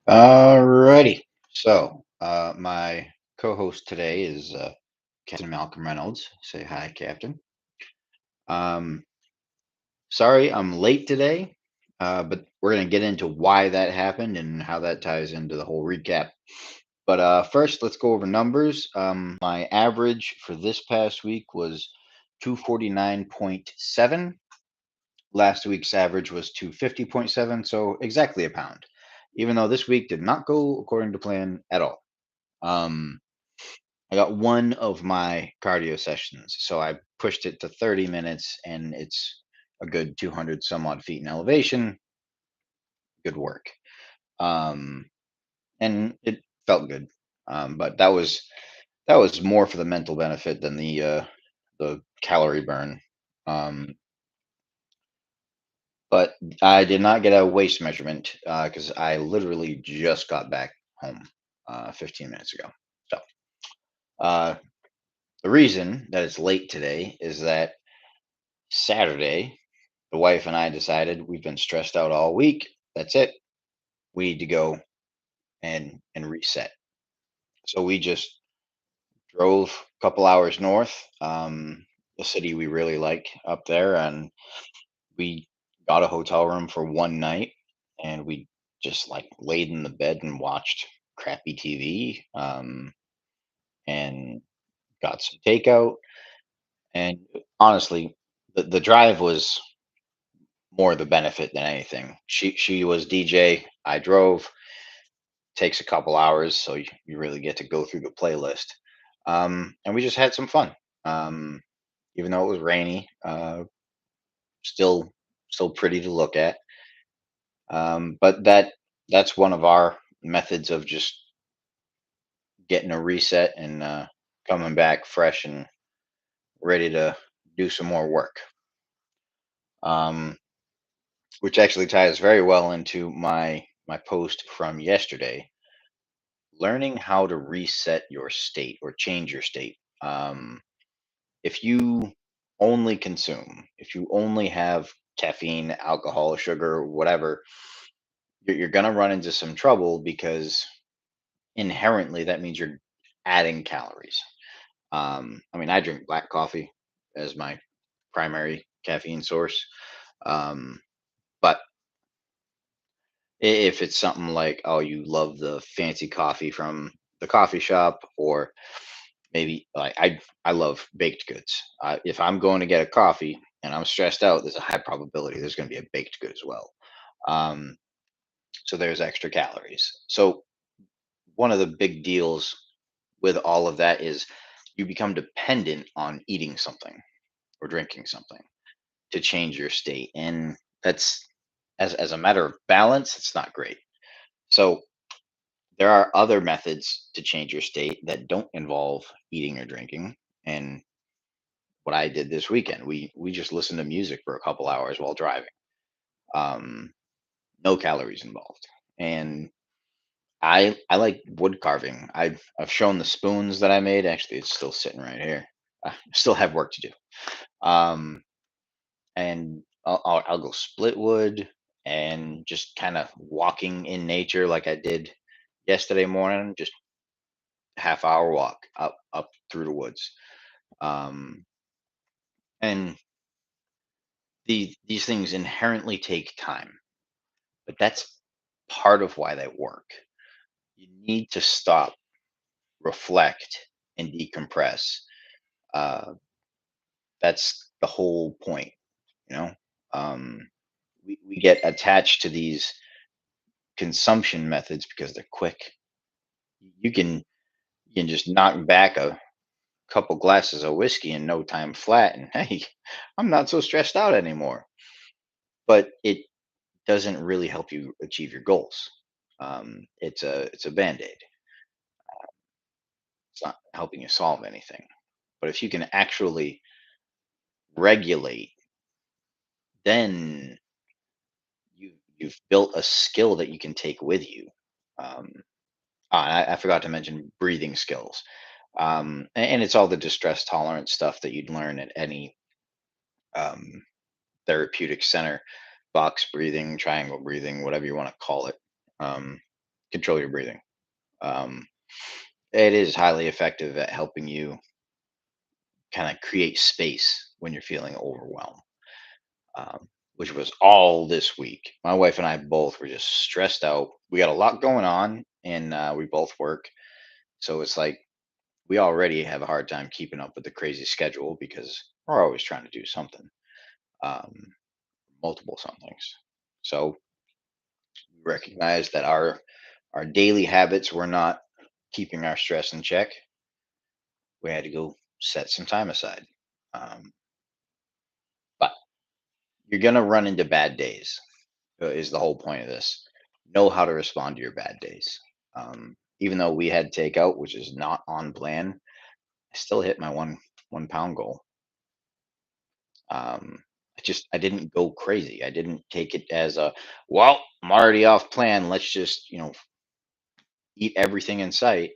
Alrighty. My co-host today is Captain Malcolm Reynolds. Say hi, Captain. Um, Sorry I'm late today, but we're gonna get into why that happened and how that ties into the whole recap. But first, let's go over numbers. My average for this past week was 249.7. Last week's average was 250.7, so exactly a pound. Even though this week did not go according to plan at all. Um, I got one of my cardio sessions, so I pushed it to 30 minutes, and it's a good 200 some odd feet in elevation. Good work. Um, and it felt good. But that was more for the mental benefit than the calorie burn. Um, but I did not get a waist measurement because I literally just got back home 15 minutes ago. So uh, the reason that it's late today is that Saturday, the wife and I decided we've been stressed out all week. That's it. We need to go and reset. So we just drove a couple hours north, a city we really like up there, and we got a hotel room for one night, and we just like laid in the bed and watched crappy TV, and got some takeout. And honestly, the drive was more the benefit than anything. She was DJ, I drove. Takes a couple hours, so you really get to go through the playlist. And we just had some fun. Um, Even though it was rainy, still still pretty to look at. But that's one of our methods of just getting a reset and coming back fresh and ready to do some more work. Um, which actually ties very well into my post from yesterday, learning how to reset your state or change your state. If you only consume, if you only have caffeine, alcohol, sugar, whatever, you're going to run into some trouble because inherently that means you're adding calories. I mean, I drink black coffee as my primary caffeine source. Um, but if it's something like, oh, you love the fancy coffee from the coffee shop, or maybe like I love baked goods. If I'm going to get a coffee and I'm stressed out, there's a high probability there's going to be a baked good as well. Um, so there's extra calories. So one of the big deals with all of that is you become dependent on eating something or drinking something to change your state, and that's as a matter of balance, it's not great. So there are other methods to change your state that don't involve eating or drinking, and what I did this weekend. We just listened to music for a couple hours while driving. Um, no calories involved, and I like wood carving. I've shown the spoons that I made. Actually, it's still sitting right here. I still have work to do. Um, and I'll go split wood and just kind of walking in nature like I did yesterday morning. Just half hour walk up through the woods. Um, and these things inherently take time, but that's part of why they work. You need to stop, reflect, and decompress. Uh, that's the whole point, you know. We get attached to these consumption methods because they're quick. You can just knock back a couple glasses of whiskey in no time flat, and hey, I'm not so stressed out anymore. But it doesn't really help you achieve your goals. It's a band aid. It's not helping you solve anything. But if you can actually regulate, then you've built a skill that you can take with you. Um, I forgot to mention breathing skills, and it's all the distress tolerance stuff that you'd learn at any um, therapeutic center, box breathing, triangle breathing, whatever you want to call it. Um, control your breathing. Um, it is highly effective at helping you kind of create space when you're feeling overwhelmed, which was all this week. My wife and I both were just stressed out. We got a lot going on, and we both work. So it's like we already have a hard time keeping up with the crazy schedule because we're always trying to do something, um, multiple somethings. So we recognized that our daily habits were not keeping our stress in check. We had to go set some time aside. Um, but you're gonna run into bad days. Is the whole point of this. Know how to respond to your bad days. Even though we had takeout, which is not on plan, I still hit my one pound goal. Um, I didn't go crazy. I didn't take it as a, well, I'm already off plan. Let's just eat everything in sight.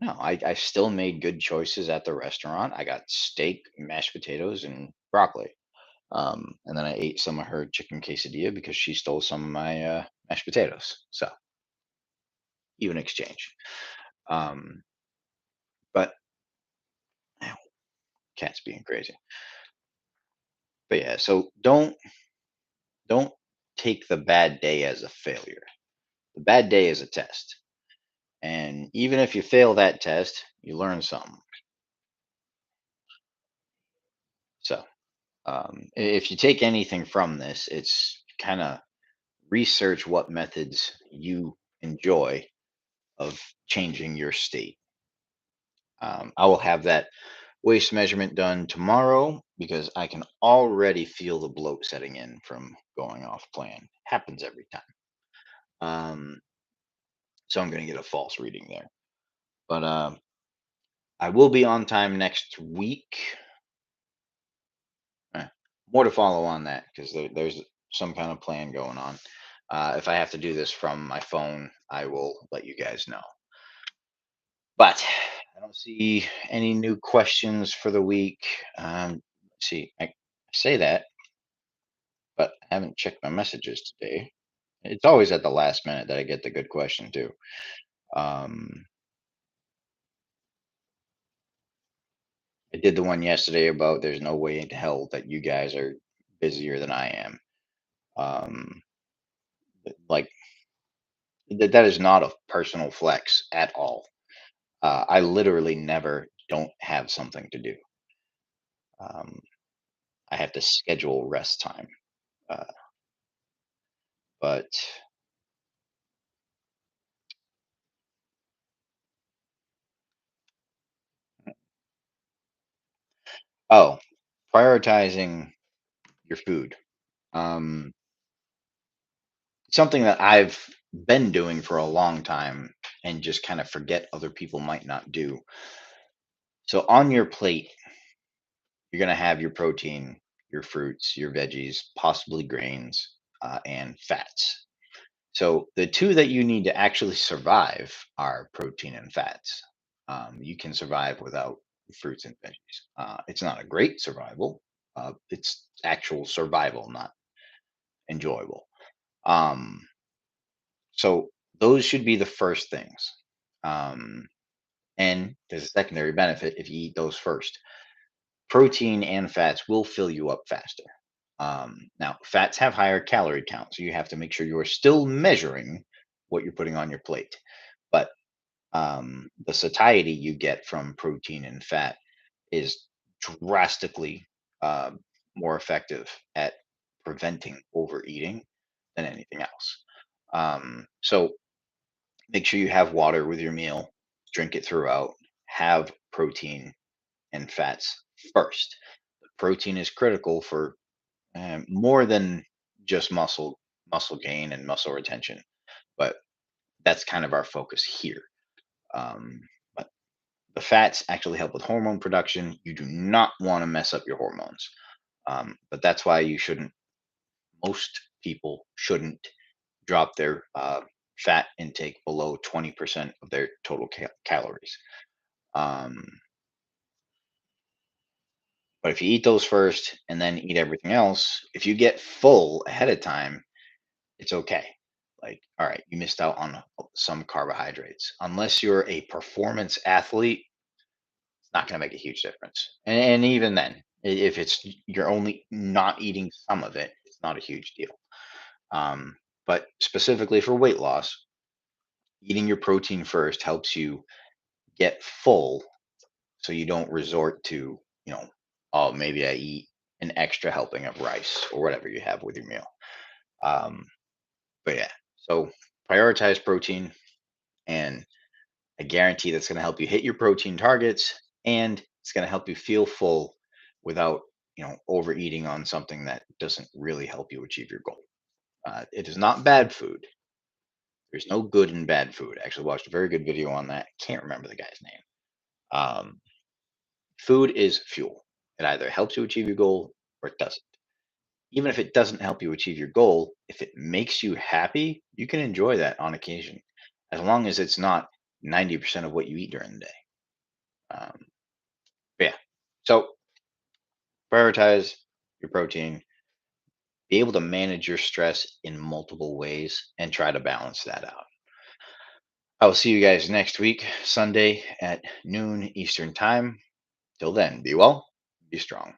No, I still made good choices at the restaurant. I got steak, mashed potatoes, and broccoli. And then I ate some of her chicken quesadilla because she stole some of my mashed potatoes. So even exchange. Um, but ow, cat's being crazy. But yeah, so don't take the bad day as a failure. The bad day is a test. And even if you fail that test, you learn something. So if you take anything from this, it's kind of research what methods you enjoy of changing your state. I will have that waist measurement done tomorrow because I can already feel the bloat setting in from going off plan. Happens every time. Um, so I'm going to get a false reading there. But I will be on time next week. Eh, More to follow on that because there's some kind of plan going on. If I have to do this from my phone, I will let you guys know. But I don't see any new questions for the week. Let's see, I say that, but I haven't checked my messages today. It's always at the last minute that I get the good question too. Um, I did the one yesterday about there's no way in hell that you guys are busier than I am. Um, like that is not a personal flex at all. I literally never don't have something to do. Um, I have to schedule rest time. Uh, but oh, prioritizing your food. Um, something that I've been doing for a long time and just kind of forget other people might not do. So on your plate, you're going to have your protein, your fruits, your veggies, possibly grains, and fats. So the two that you need to actually survive are protein and fats. You can survive without fruits and veggies. It's not a great survival. It's actual survival, not enjoyable. Um, so those should be the first things. Um, and there's a secondary benefit if you eat those first. Protein and fats will fill you up faster. Now, fats have higher calorie count, so you have to make sure you are still measuring what you're putting on your plate. But the satiety you get from protein and fat is drastically uh, more effective at preventing overeating than anything else. So make sure you have water with your meal, drink it throughout, have protein and fats first. Protein is critical for more than just muscle gain and muscle retention, but that's kind of our focus here. Um, but the fats actually help with hormone production. You do not want to mess up your hormones, but that's why you shouldn't. Most people shouldn't drop their fat intake below 20% of their total calories. Um, but if you eat those first and then eat everything else, if you get full ahead of time, it's okay. Like, all right, you missed out on some carbohydrates. Unless you're a performance athlete, it's not going to make a huge difference. And even then, if it's you're only not eating some of it, it's not a huge deal. Um, but specifically for weight loss, eating your protein first helps you get full so you don't resort to, oh, maybe I eat an extra helping of rice or whatever you have with your meal. Um, but yeah, so prioritize protein, and I guarantee that's going to help you hit your protein targets, and it's going to help you feel full without, overeating on something that doesn't really help you achieve your goal. It is not bad food. There's no good and bad food. I actually watched a very good video on that. Can't remember the guy's name. Um, Food is fuel. It either helps you achieve your goal or it doesn't. Even if it doesn't help you achieve your goal, if it makes you happy, you can enjoy that on occasion, as long as it's not 90% of what you eat during the day. Um, but yeah, so prioritize your protein, be able to manage your stress in multiple ways, and try to balance that out. I will see you guys next week, Sunday at noon Eastern Time. Till then, be well, be strong.